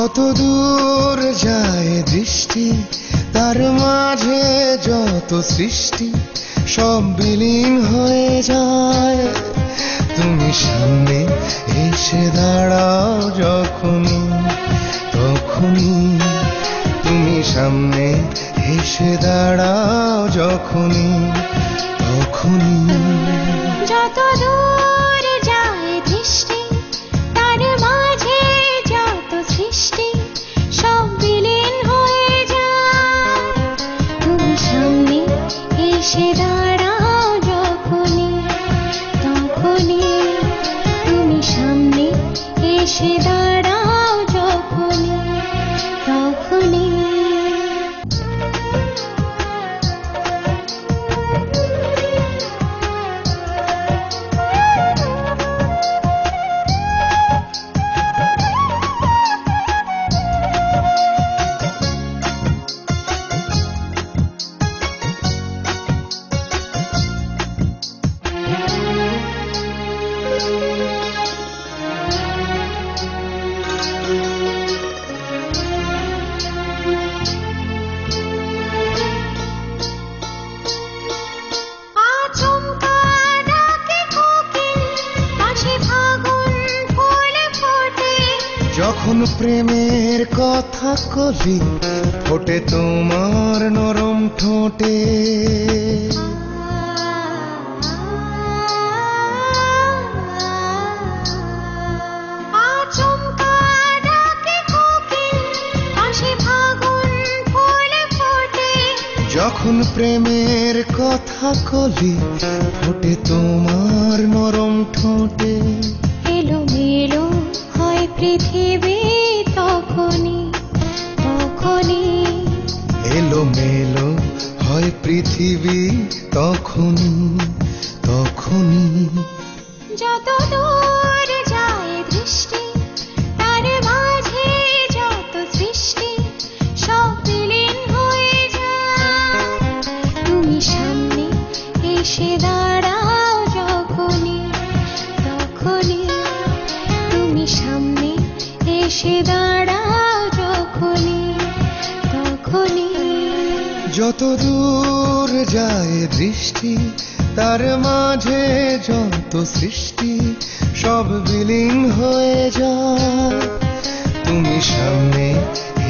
যত দূর যায় দৃষ্টি তার মাঝে যত সৃষ্টি সব বিলীন হয়ে যায়। তুমি সামনে এসে দাঁড়াও যখনই তখনই, তুমি সামনে এসে দাঁড়াও যখনই তখনই। যত দূর যায় দৃষ্টি তার মাঝে যত সৃষ্টি সব বিলীন হয়ে যায়। তুমি সামনে এসে দাঁড়াও যখনই তখনই, তুমি সামনে এসে দাঁড়াও যখনই তখনই। যখন প্রেমের কথা কলি ফোটে তোমার নরম ঠোঁটে, যখন প্রেমের কথা কলি ফোটে তোমার নরম ঠোঁটে। এলোমেলো হয় পৃথিবী তখনই তখনই, এলোমেলো হয় পৃথিবী তখনই তখনই। যত দূর যায় দৃষ্টি তার মাঝে যত সৃষ্টি সব বিলীন হয়ে যায়। তুমি সামনে এসে দাঁড়াও যখনই তখনই, তুমি সামনে এসে দাঁড়াও যখনই তখনই। যত দূর যায় দৃষ্টি তার মাঝে যত সৃষ্টি সব বিলীন হয়ে যায়। তুমি সামনে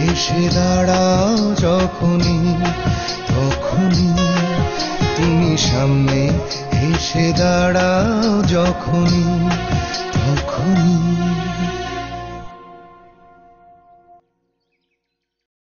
এসে দাঁড়াও যখনই তখনই, তুমি সামনে এসে দাঁড়াও যখনই তখনই।